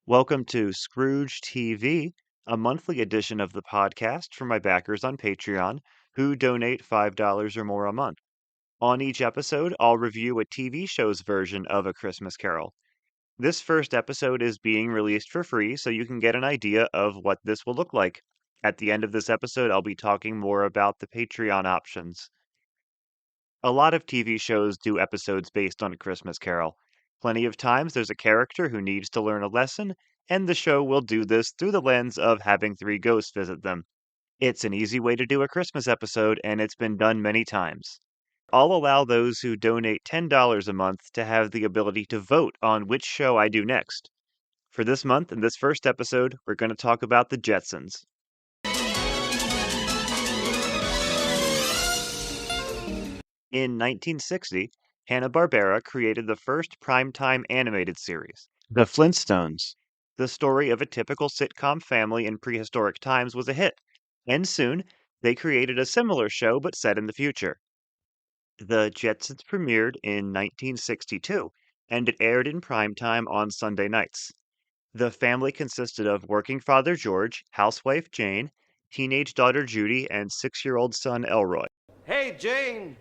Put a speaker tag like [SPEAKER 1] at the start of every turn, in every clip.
[SPEAKER 1] Welcome to Scrooge TV, a monthly edition of the podcast for my backers on Patreon who donate $5 or more a month. On each episode, I'll review a TV show's version of A Christmas Carol. This first episode is being released for free, so you can get an idea of what this will look like. At the end of this episode, I'll be talking more about the Patreon options. A lot of TV shows do episodes based on A Christmas Carol. Plenty of times there's a character who needs to learn a lesson, and the show will do this through the lens of having three ghosts visit them. It's an easy way to do a Christmas episode, and it's been done many times. I'll allow those who donate $10 a month to have the ability to vote on which show I do next. For this month, in this first episode, we're going to talk about the Jetsons. In 1960, Hanna-Barbera created the first primetime animated series, The Flintstones. The story of a typical sitcom family in prehistoric times was a hit, and soon they created a similar show but set in the future. The Jetsons premiered in 1962, and it aired in primetime on Sunday nights. The family consisted of working father George, housewife Jane, teenage daughter Judy, and 6-year-old son Elroy.
[SPEAKER 2] Hey, Jane,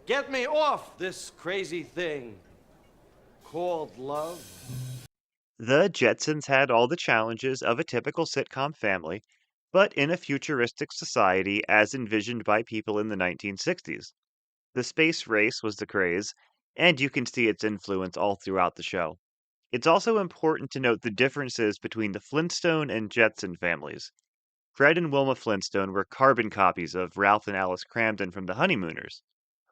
[SPEAKER 2] get me off this crazy thing called love.
[SPEAKER 1] The Jetsons had all the challenges of a typical sitcom family, but in a futuristic society as envisioned by people in the 1960s. The space race was the craze, and you can see its influence all throughout the show. It's also important to note the differences between the Flintstone and Jetson families. Fred and Wilma Flintstone were carbon copies of Ralph and Alice Cramden from the Honeymooners,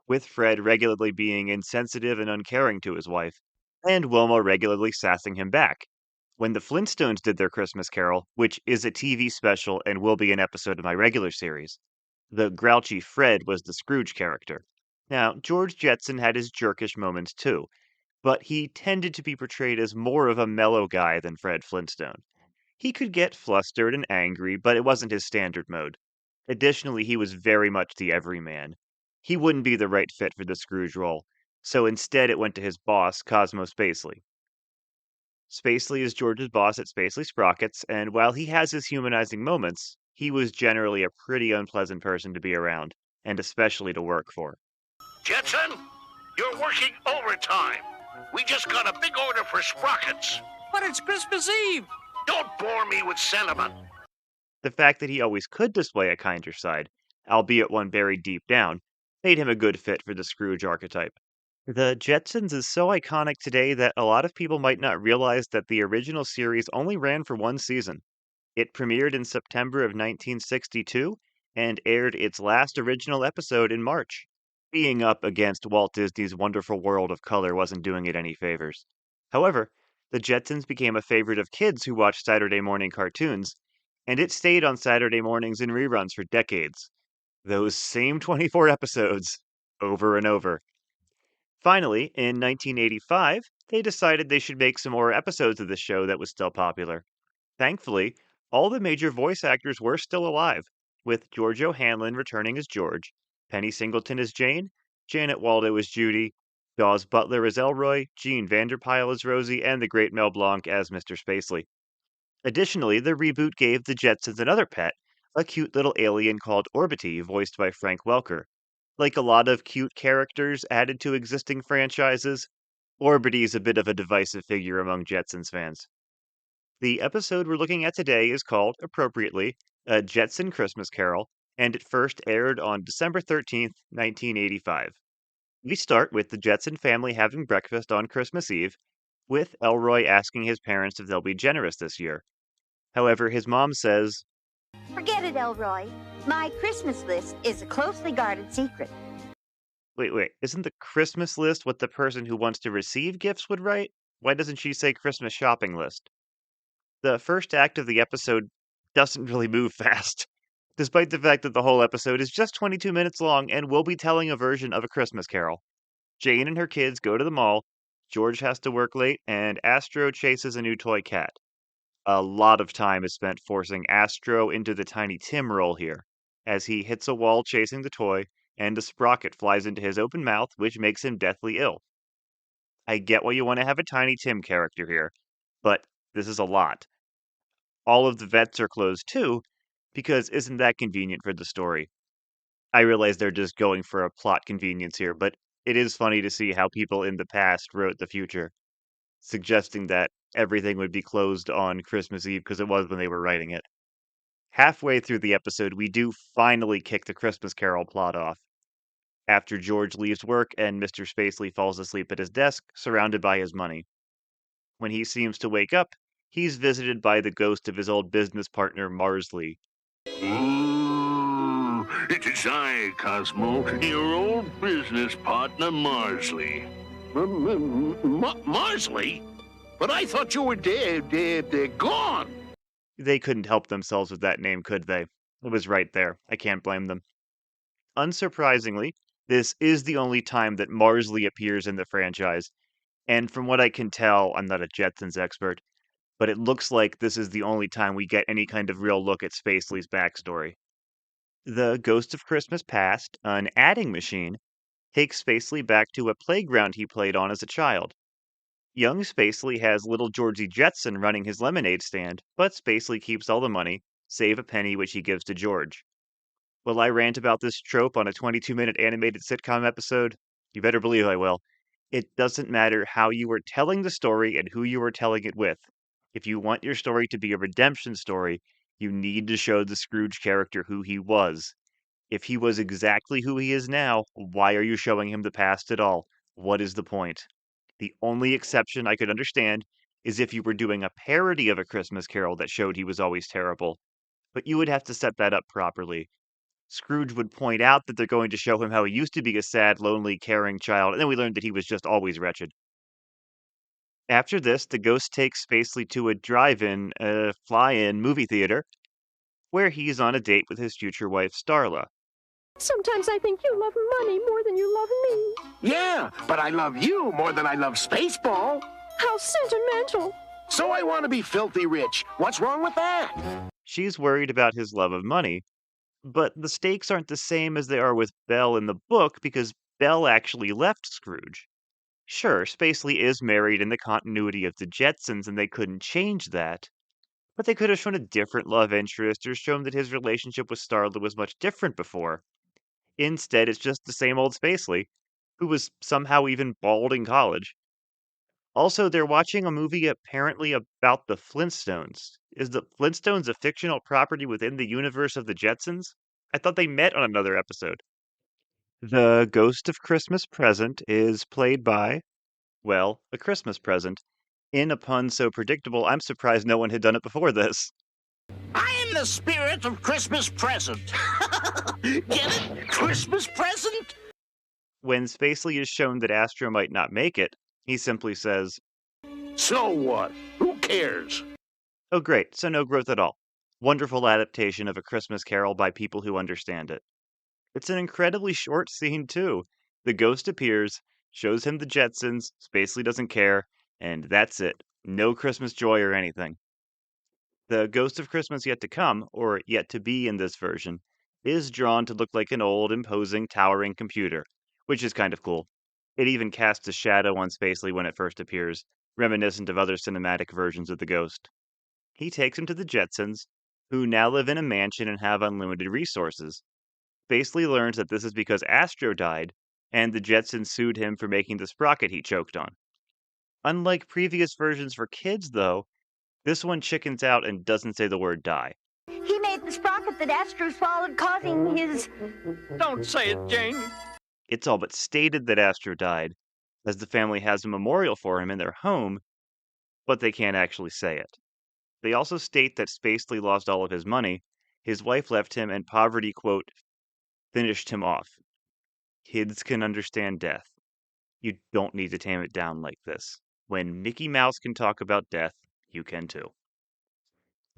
[SPEAKER 1] with Fred regularly being insensitive and uncaring to his wife, and Wilma regularly sassing him back. When the Flintstones did their Christmas Carol, which is a TV special and will be an episode of my regular series, the grouchy Fred was the Scrooge character. Now, George Jetson had his jerkish moments too, but he tended to be portrayed as more of a mellow guy than Fred Flintstone. He could get flustered and angry, but it wasn't his standard mode. Additionally, he was very much the everyman. He wouldn't be the right fit for the Scrooge role, so instead it went to his boss, Cosmo Spacely. Spacely is George's boss at Spacely Sprockets, and while he has his humanizing moments, he was generally a pretty unpleasant person to be around, and especially to work for.
[SPEAKER 3] Jetson, you're working overtime. We just got a big order for sprockets.
[SPEAKER 4] But it's Christmas Eve!
[SPEAKER 3] Don't bore me with sentiment.
[SPEAKER 1] The fact that he always could display a kinder side, albeit one buried deep down, made him a good fit for the Scrooge archetype. The Jetsons is so iconic today that a lot of people might not realize that the original series only ran for one season. It premiered in September of 1962 and aired its last original episode in March. Being up against Walt Disney's Wonderful World of Color wasn't doing it any favors. However, the Jetsons became a favorite of kids who watched Saturday morning cartoons, and it stayed on Saturday mornings in reruns for decades. Those same 24 episodes, over and over. Finally, in 1985, they decided they should make some more episodes of the show that was still popular. Thankfully, all the major voice actors were still alive, with George O'Hanlon returning as George, Penny Singleton as Jane, Janet Waldo as Judy, Dawes Butler as Elroy, Jean Vanderpyle as Rosie, and the great Mel Blanc as Mr. Spacely. Additionally, the reboot gave the Jetsons another pet, a cute little alien called Orbity, voiced by Frank Welker. Like a lot of cute characters added to existing franchises, Orbity's a bit of a divisive figure among Jetsons fans. The episode we're looking at today is called, appropriately, A Jetson Christmas Carol, and it first aired on December 13th, 1985. We start with the Jetson family having breakfast on Christmas Eve, with Elroy asking his parents if they'll be generous this year. However, his mom says,
[SPEAKER 5] Forget it, Elroy. My Christmas list is a closely guarded secret.
[SPEAKER 1] wait, isn't the Christmas list what the person who wants to receive gifts would write? Why doesn't she say Christmas shopping list? The first act of the episode doesn't really move fast, despite the fact that the whole episode is just 22 minutes long and will be telling a version of A Christmas Carol. Jane and her kids go to the mall, George has to work late, and Astro chases a new toy cat. A lot of time is spent forcing Astro into the Tiny Tim role here, as he hits a wall chasing the toy, and a sprocket flies into his open mouth, which makes him deathly ill. I get why you want to have a Tiny Tim character here, but This is a lot. All of the vets are closed too, because isn't that convenient for the story? I realize they're just going for a plot convenience here, but it is funny to see how people in the past wrote the future, suggesting that everything would be closed on Christmas Eve because it was when they were writing it. Halfway through the episode, we do finally kick the Christmas Carol plot off. After George leaves work and Mr. Spacely falls asleep at his desk, surrounded by his money. When he seems to wake up, he's visited by the ghost of his old business partner, Marsley.
[SPEAKER 3] Ooh, it is I, Cosmo, your old business partner, Marsley. Marsley? But I thought you were dead. They're gone.
[SPEAKER 1] They couldn't help themselves with that name, could they? It was right there. I can't blame them. Unsurprisingly, this is the only time that Marsley appears in the franchise, and from what I can tell, I'm not a Jetsons expert, but it looks like this is the only time we get any kind of real look at Spacely's backstory. The Ghost of Christmas Past, an adding machine, takes Spacely back to a playground he played on as a child. Young Spacely has little Georgie Jetson running his lemonade stand, but Spacely keeps all the money, save a penny which he gives to George. Will I rant about this trope on a 22-minute animated sitcom episode? You better believe I will. It doesn't matter how you are telling the story and who you are telling it with. If you want your story to be a redemption story, you need to show the Scrooge character who he was. If he was exactly who he is now, why are you showing him the past at all? What is the point? The only exception I could understand is if you were doing a parody of A Christmas Carol that showed he was always terrible, but you would have to set that up properly. Scrooge would point out that they're going to show him how he used to be a sad, lonely, caring child, and then we learned that he was just always wretched. After this, the ghost takes Spacely to a drive-in, fly-in movie theater, where he's on a date with his future wife, Starla.
[SPEAKER 6] Sometimes I think you love money more than you love me.
[SPEAKER 7] Yeah, but I love you more than I love Spaceball.
[SPEAKER 6] How sentimental.
[SPEAKER 7] So I want to be filthy rich. What's wrong with that?
[SPEAKER 1] She's worried about his love of money, but the stakes aren't the same as they are with Belle in the book because Belle actually left Scrooge. Sure, Spacely is married in the continuity of the Jetsons and they couldn't change that, but they could have shown a different love interest or shown that his relationship with Starla was much different before. Instead, it's just the same old Spacely, who was somehow even bald in college. Also, they're watching a movie apparently about the Flintstones. Is the Flintstones a fictional property within the universe of the Jetsons? I thought they met on another episode. The Ghost of Christmas Present is played by, well, a Christmas present. In a pun so predictable, I'm surprised no one had done it before this.
[SPEAKER 4] I am the spirit of Christmas present. Get it? Christmas present?
[SPEAKER 1] When Spacely is shown that Astro might not make it, he simply says,
[SPEAKER 3] So what? Who cares?
[SPEAKER 1] "Oh great, so no growth at all. Wonderful adaptation of A Christmas Carol by people who understand it." It's an incredibly short scene too. The ghost appears, shows him the Jetsons, Spacely doesn't care, and that's it. No Christmas joy or anything. The Ghost of Christmas Yet to Come, or Yet to Be in this version, is drawn to look like an old, imposing, towering computer, which is kind of cool. It even casts a shadow on Spacely when it first appears, reminiscent of other cinematic versions of the ghost. He takes him to the Jetsons, who now live in a mansion and have unlimited resources. Spacely learns that this is because Astro died, and the Jetsons sued him for making the sprocket he choked on. Unlike previous versions for kids, though, this one chickens out and doesn't say the word die.
[SPEAKER 5] He made the sprocket that Astro swallowed, causing his...
[SPEAKER 4] Don't say it, Jane.
[SPEAKER 1] It's all but stated that Astro died, as the family has a memorial for him in their home, but they can't actually say it. They also state that Spacely lost all of his money, his wife left him, and poverty, quote, finished him off. Kids can understand death. You don't need to tame it down like this. When Mickey Mouse can talk about death, you can too.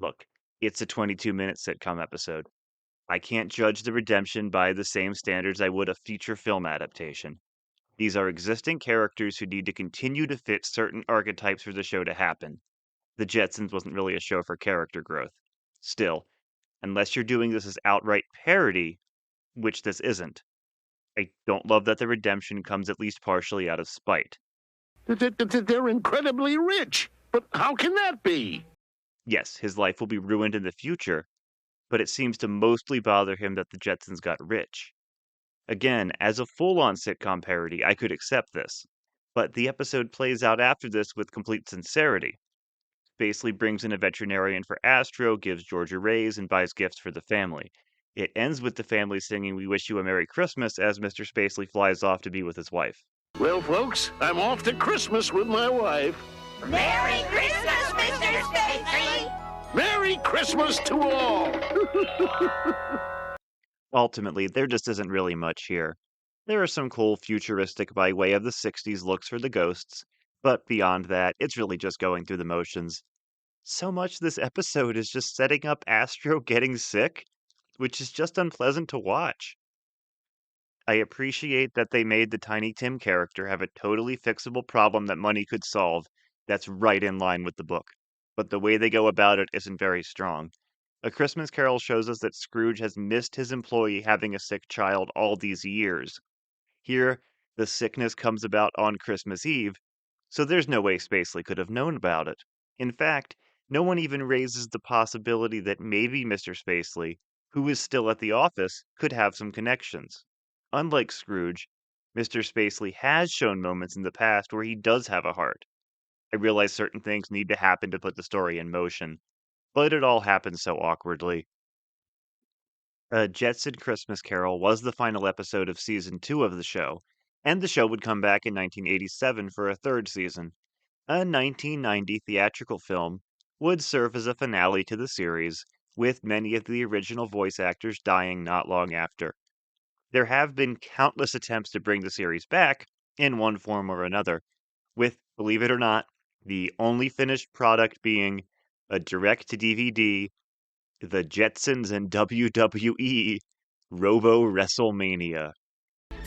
[SPEAKER 1] Look, it's a 22-minute sitcom episode. I can't judge the redemption by the same standards I would a feature film adaptation. These are existing characters who need to continue to fit certain archetypes for the show to happen. The Jetsons wasn't really a show for character growth. Still, unless you're doing this as outright parody, which this isn't, I don't love that the redemption comes at least partially out of spite.
[SPEAKER 7] They're incredibly rich. But how can that be?
[SPEAKER 1] Yes, his life will be ruined in the future, but it seems to mostly bother him that the Jetsons got rich. Again, as a full-on sitcom parody, I could accept this, but the episode plays out after this with complete sincerity. Spacely brings in a veterinarian for Astro, gives George a raise, and buys gifts for the family. It ends with the family singing "We Wish You a Merry Christmas" as Mr. Spacely flies off to be with his wife.
[SPEAKER 7] Well, folks, I'm off to Christmas with my wife.
[SPEAKER 5] Merry Christmas, Mr. Spacely!
[SPEAKER 7] Merry Christmas to all!
[SPEAKER 1] Ultimately, there just isn't really much here. There are some cool futuristic by way of the 60s looks for the ghosts, but beyond that, it's really just going through the motions. So much this episode is just setting up Astro getting sick, which is just unpleasant to watch. I appreciate that they made the Tiny Tim character have a totally fixable problem that money could solve that's right in line with the book, but the way they go about it isn't very strong. A Christmas Carol shows us that Scrooge has missed his employee having a sick child all these years. Here, the sickness comes about on Christmas Eve, so there's no way Spacely could have known about it. In fact, no one even raises the possibility that maybe Mr. Spacely, who is still at the office, could have some connections. Unlike Scrooge, Mr. Spacely has shown moments in the past where he does have a heart. I realize certain things need to happen to put the story in motion, but it all happens so awkwardly. Jetson Christmas Carol was the final episode of season 2 of the show, and the show would come back in 1987 for a third season. A 1990 theatrical film would serve as a finale to the series, with many of the original voice actors dying not long after. There have been countless attempts to bring the series back in one form or another, with, believe it or not, the only finished product being a direct to DVD, The Jetsons and WWE Robo WrestleMania.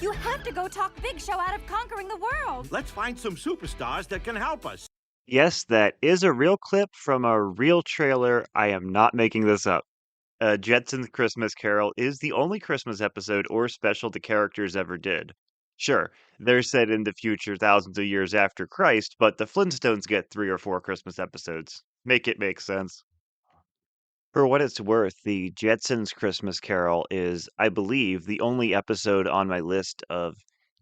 [SPEAKER 6] You have to go talk Big Show out of conquering the world.
[SPEAKER 8] Let's find some superstars that can help us.
[SPEAKER 1] Yes, that is a real clip from a real trailer. I am not making this up. Jetson's Christmas Carol is the only Christmas episode or special the characters ever did. Sure, they're set in the future thousands of years after Christ, but the Flintstones get 3 or 4 Christmas episodes. Make it make sense. For what it's worth, the Jetsons Christmas Carol is, I believe, the only episode on my list of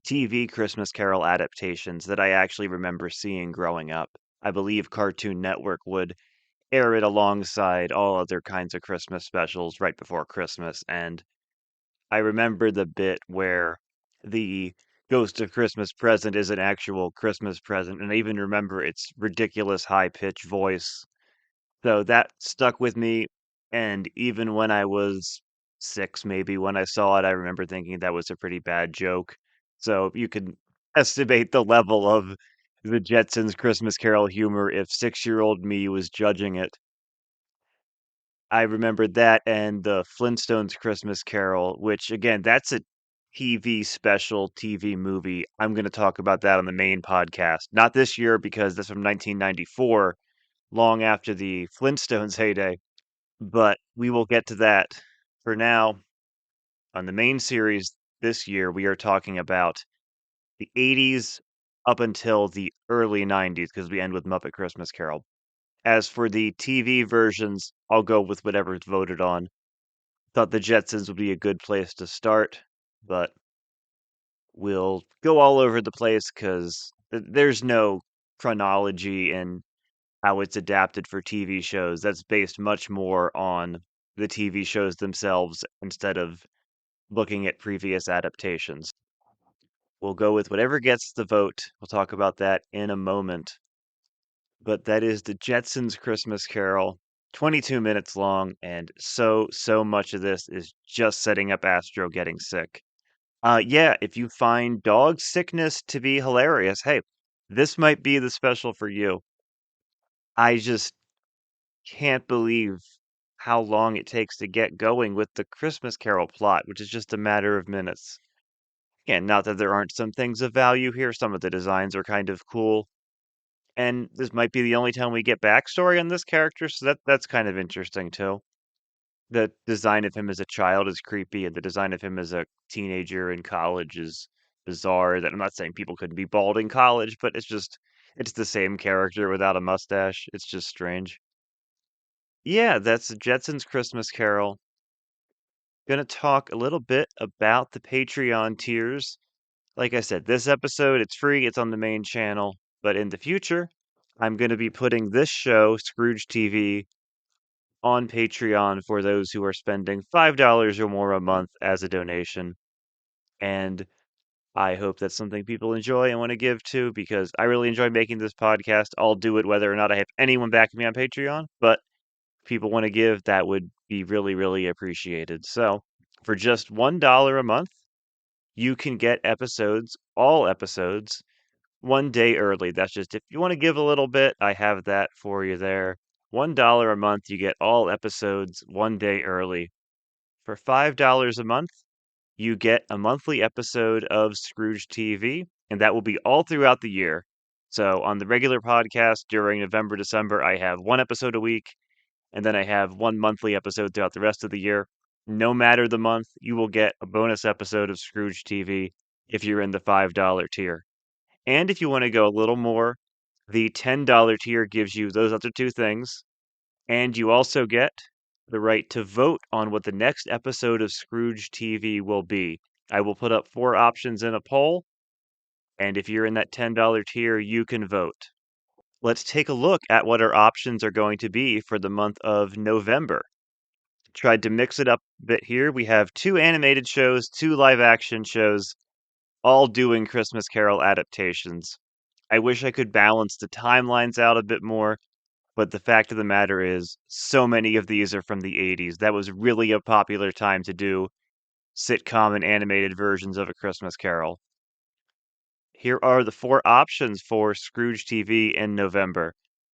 [SPEAKER 1] TV Christmas Carol adaptations that I actually remember seeing growing up. I believe Cartoon Network would air it alongside all other kinds of Christmas specials right before Christmas, and I remember the bit where the Ghost of Christmas Present is an actual Christmas present, and I even remember its ridiculous high-pitched voice. So that stuck with me, and even when I was 6, maybe, when I saw it, I remember thinking that was a pretty bad joke. So you can estimate the level of the Jetsons Christmas Carol humor if 6-year-old me was judging it. I remembered that and the Flintstones Christmas Carol, which again, that's a TV special, TV movie. I'm gonna talk about that on the main podcast. Not this year because that's from 1994, long after the Flintstones heyday, but we will get to that. For now, on the main series this year, we are talking about the 80s up until the early 90s because we end with Muppet Christmas Carol. As for the TV versions, I'll go with whatever's voted on. Thought the Jetsons would be a good place to start, but we'll go all over the place because there's no chronology in how it's adapted for TV shows. That's based much more on the TV shows themselves instead of looking at previous adaptations. We'll go with whatever gets the vote. We'll talk about that in a moment. But that is the Jetsons Christmas Carol. 22 minutes long, and so much of this is just setting up Astro getting sick. Yeah, if you find dog sickness to be hilarious, hey, this might be the special for you. I just can't believe how long it takes to get going with the Christmas Carol plot, which is just a matter of minutes. Again, not that there aren't some things of value here, some of the designs are kind of cool. And this might be the only time we get backstory on this character, so that's kind of interesting too. The design of him as a child is creepy, and the design of him as a teenager in college is bizarre. That I'm not saying people couldn't be bald in college, but it's just It's the same character without a mustache. It's just strange. Yeah, that's Jetson's Christmas Carol. Gonna talk a little bit about the Patreon tiers. Like I said, this episode, it's free, it's on the main channel. But in the future, I'm gonna be putting this show, Scrooge TV, on Patreon for those who are spending $5 or more a month as a donation. And I hope that's something people enjoy and want to give to because I really enjoy making this podcast. I'll do it whether or not I have anyone backing me on Patreon, but if people want to give, that would be really, really appreciated. So, for just $1 a month, you can get episodes, all episodes, one day early. That's just if you want to give a little bit, I have that for you there. $1 a month, you get all episodes one day early. For $5 a month, you get a monthly episode of Scrooge TV, and that will be all throughout the year. So on the regular podcast during November, December, I have one episode a week, and then I have one monthly episode throughout the rest of the year. No matter the month, you will get a bonus episode of Scrooge TV if you're in the $5 tier. And if you want to go a little more, the $10 tier gives you those other two things. And you also get the right to vote on what the next episode of Scrooge TV will be. I will put up 4 options in a poll, and if you're in that $10 tier, you can vote. Let's take a look at what our options are going to be for the month of November. Tried to mix it up a bit here. We have 2 animated shows, 2 live action shows, all doing Christmas Carol adaptations. I wish I could balance the timelines out a bit more, but the fact of the matter is, so many of these are from the 80s. That was really a popular time to do sitcom and animated versions of A Christmas Carol. Here are the 4 options for Scrooge TV in November.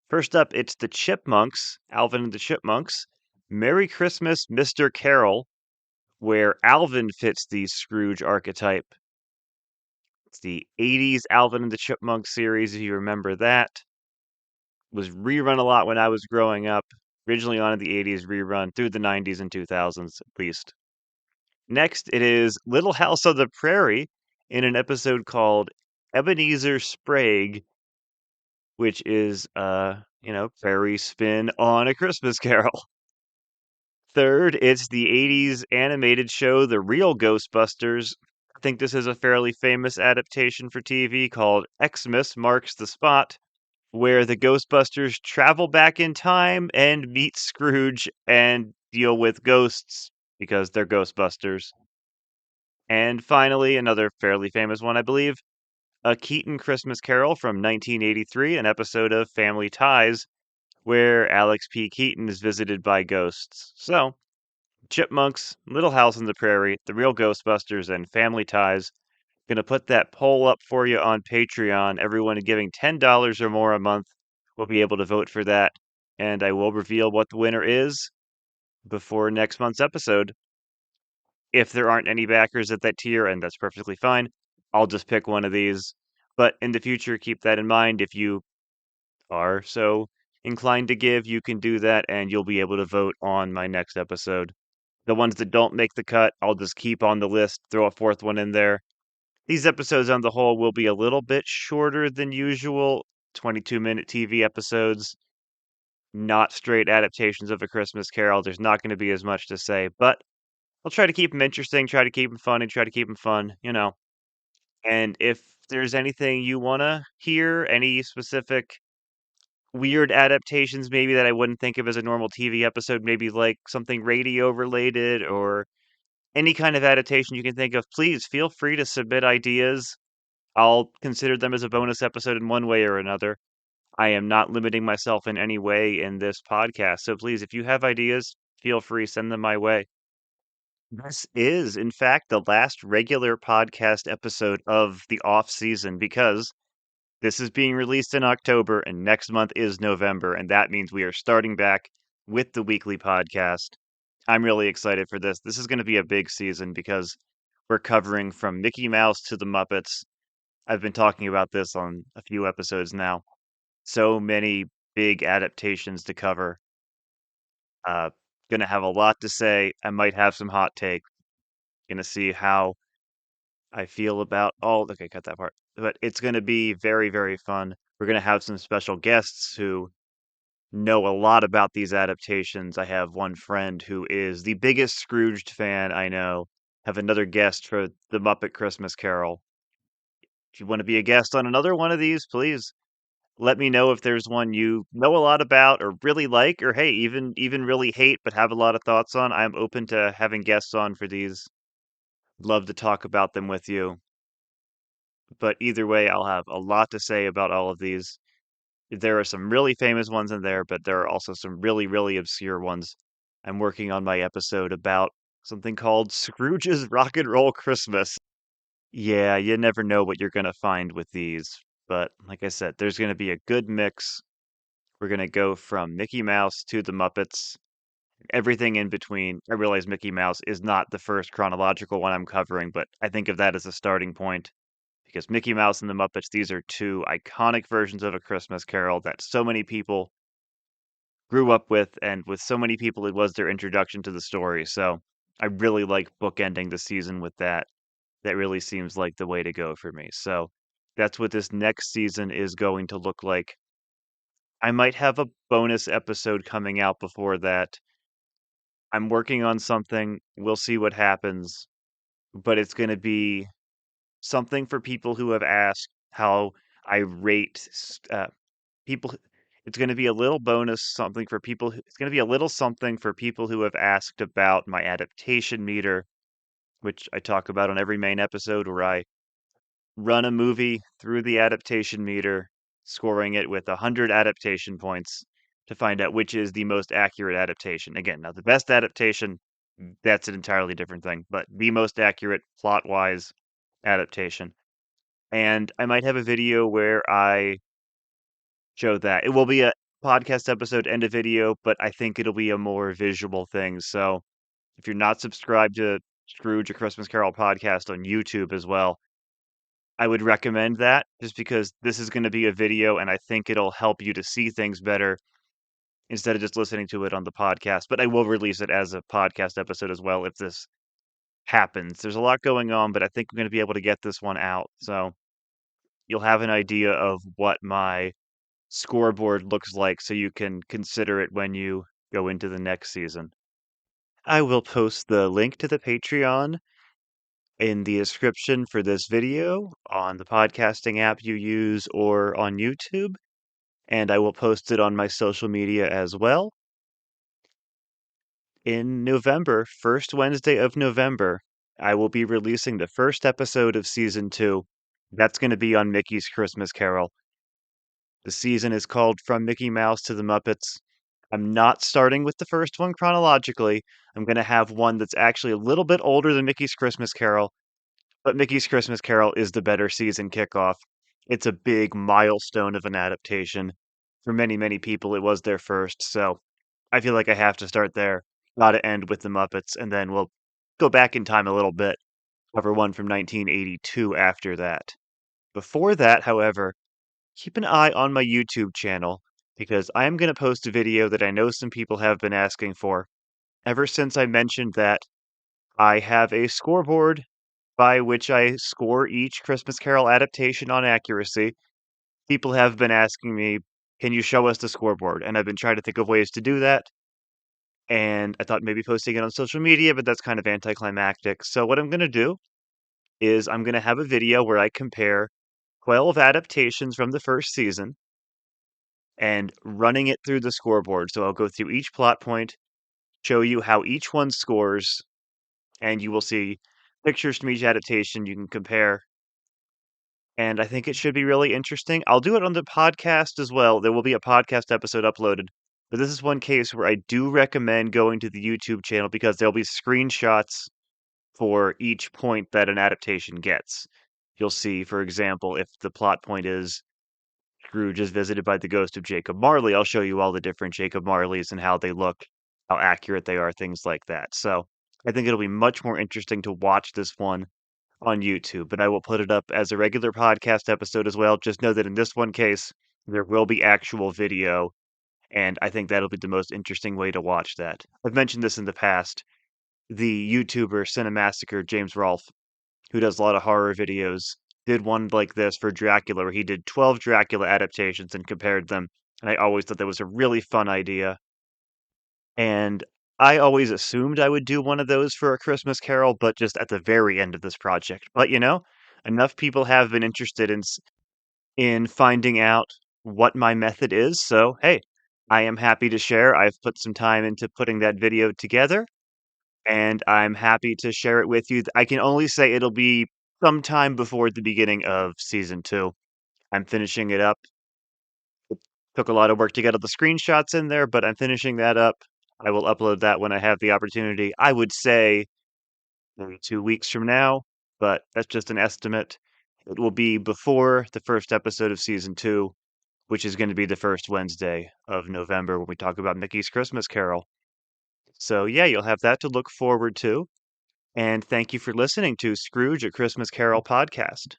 [SPEAKER 1] First up, it's the Chipmunks, Alvin and the Chipmunks. Merry Christmas, Mr. Carol, where Alvin fits the Scrooge archetype. It's the 80s Alvin and the Chipmunks series, if you remember that. Was rerun a lot when I was growing up. Originally on in the 80s, rerun through the 90s and 2000s at least. Next, it is Little House on the Prairie in an episode called Ebenezer Sprague, which is, prairie spin on A Christmas Carol. Third, it's the 80s animated show The Real Ghostbusters. I think this is a fairly famous adaptation for TV called Xmas Marks the Spot, where the Ghostbusters travel back in time and meet Scrooge and deal with ghosts because they're Ghostbusters. And finally, another fairly famous one, I believe, A Keaton Christmas Carol from 1983, an episode of Family Ties, where Alex P. Keaton is visited by ghosts. So, Chipmunks, Little House on the Prairie, The Real Ghostbusters, and Family Ties. Gonna put that poll up for you on Patreon. Everyone giving $10 or more a month will be able to vote for that, and I will reveal what the winner is before next month's episode. If there aren't any backers at that tier, and that's perfectly fine, I'll just pick one of these. But in the future, keep that in mind. If you are so inclined to give, you can do that, and you'll be able to vote on my next episode. The ones that don't make the cut, I'll just keep on the list, throw a fourth one in there. These episodes on the whole will be a little bit shorter than usual, 22-minute TV episodes, not straight adaptations of A Christmas Carol. There's not going to be as much to say, but I'll try to keep them interesting, try to keep them funny, try to keep them fun, you know. And if there's anything you want to hear, any specific weird adaptations maybe that I wouldn't think of as a normal TV episode, maybe like something radio related or any kind of adaptation you can think of, please feel free to submit ideas. I'll consider them as a bonus episode in one way or another. I am not limiting myself in any way in this podcast. So please, if you have ideas, feel free, send them my way. This is, in fact, the last regular podcast episode of the off season because this is being released in October and next month is November. And that means we are starting back with the weekly podcast. I'm really excited for this. This is going to be a big season because we're covering from Mickey Mouse to the Muppets. I've been talking about this on a few episodes now. So many big adaptations to cover. Uh, gonna have a lot to say. I might have some hot takes. Gonna see how I feel about all. Okay, cut that part. But it's gonna be very, very fun. We're going to have some special guests who know a lot about these adaptations. I have one friend who is the biggest Scrooged fan I know. Have another guest for the Muppet Christmas Carol. If you want to be a guest on another one of these, please let me know if there's one you know a lot about or really like, or hey, even really hate but have a lot of thoughts on. I'm open to having guests on for these. Love to talk about them with you. But either way, I'll have a lot to say about all of these. There are some really famous ones in there, but there are also some really, really obscure ones. I'm working on my episode about something called Scrooge's Rock and Roll Christmas. Yeah, you never know what you're going to find with these. But like I said, there's going to be a good mix. We're going to go from Mickey Mouse to the Muppets, everything in between. I realize Mickey Mouse is not the first chronological one I'm covering, but I think of that as a starting point because Mickey Mouse and the Muppets, these are two iconic versions of A Christmas Carol that so many people grew up with, and with so many people, it was their introduction to the story. So I really like bookending the season with that. That really seems like the way to go for me. So that's what this next season is going to look like. I might have a bonus episode coming out before that. I'm working on something. We'll see what happens, but it's going to be something for people who have asked how I rate people. It's going to be a little bonus something for people. It's going to be a little something for people who have asked about my adaptation meter, which I talk about on every main episode, where I run a movie through the adaptation meter, scoring it with 100 adaptation points to find out which is the most accurate adaptation. Again, now the best adaptation, that's an entirely different thing, but the most accurate plot wise adaptation. And I might have a video where I show that. It will be a podcast episode and a video, but I think it'll be a more visual thing. So if you're not subscribed to Scrooge, A Christmas Carol podcast on YouTube as well, I would recommend that just because this is going to be a video and I think it'll help you to see things better instead of just listening to it on the podcast. But I will release it as a podcast episode as well if this happens. There's a lot going on, but I think I'm going to be able to get this one out. So you'll have an idea of what my scoreboard looks like so you can consider it when you go into the next season. I will post the link to the Patreon in the description for this video on the podcasting app you use or on YouTube, and I will post it on my social media as well. In November, first Wednesday of November, I will be releasing the first episode of season 2. That's going to be on Mickey's Christmas Carol. The season is called From Mickey Mouse to the Muppets. I'm not starting with the first one chronologically. I'm going to have one that's actually a little bit older than Mickey's Christmas Carol, but Mickey's Christmas Carol is the better season kickoff. It's a big milestone of an adaptation. For many, many people, it was their first, so I feel like I have to start there. Gotta end with the Muppets, and then we'll go back in time a little bit, cover one from 1982 after that. Before that, however, keep an eye on my YouTube channel, because I am going to post a video that I know some people have been asking for. Ever since I mentioned that I have a scoreboard by which I score each Christmas Carol adaptation on accuracy, people have been asking me, can you show us the scoreboard? And I've been trying to think of ways to do that. And I thought maybe posting it on social media, but that's kind of anticlimactic. So what I'm going to do is I'm going to have a video where I compare 12 adaptations from the first season and running it through the scoreboard. So I'll go through each plot point, show you how each one scores, and you will see pictures from each adaptation you can compare. And I think it should be really interesting. I'll do it on the podcast as well. There will be a podcast episode uploaded. But this is one case where I do recommend going to the YouTube channel because there'll be screenshots for each point that an adaptation gets. You'll see, for example, if the plot point is Scrooge is visited by the ghost of Jacob Marley, I'll show you all the different Jacob Marleys and how they look, how accurate they are, things like that. So I think it'll be much more interesting to watch this one on YouTube, but I will put it up as a regular podcast episode as well. Just know that in this one case, there will be actual video, and I think that'll be the most interesting way to watch that. I've mentioned this in the past. The YouTuber Cinemassacre, James Rolfe, who does a lot of horror videos, did one like this for Dracula, where he did 12 Dracula adaptations and compared them, and I always thought that was a really fun idea. And I always assumed I would do one of those for A Christmas Carol, but just at the very end of this project. But, enough people have been interested in finding out what my method is, so, hey, I am happy to share. I've put some time into putting that video together, and I'm happy to share it with you. I can only say it'll be sometime before the beginning of season 2. I'm finishing it up. It took a lot of work to get all the screenshots in there, but I'm finishing that up. I will upload that when I have the opportunity. I would say maybe 2 weeks from now, but that's just an estimate. It will be before the first episode of season 2, which is going to be the first Wednesday of November when we talk about Mickey's Christmas Carol. So, yeah, you'll have that to look forward to. And thank you for listening to Scrooge, A Christmas Carol podcast.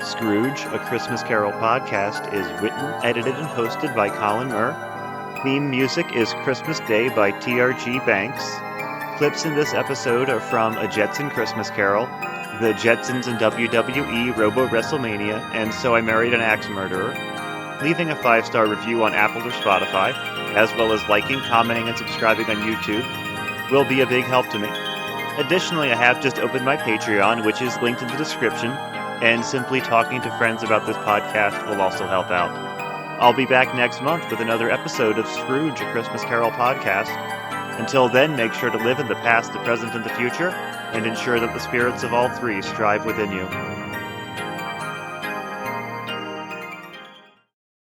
[SPEAKER 1] Scrooge, A Christmas Carol podcast is written, edited, and hosted by Colin Murr. Theme music is Christmas Day by TRG Banks. Clips in this episode are from A Jetson Christmas Carol, The Jetsons in WWE Robo WrestleMania, and So I Married an Axe Murderer. Leaving a 5-star review on Apple or Spotify, as well as liking, commenting, and subscribing on YouTube, will be a big help to me. Additionally, I have just opened my Patreon, which is linked in the description, and simply talking to friends about this podcast will also help out. I'll be back next month with another episode of Scrooge, A Christmas Carol podcast. Until then, make sure to live in the past, the present, and the future, and ensure that the spirits of all three strive within you.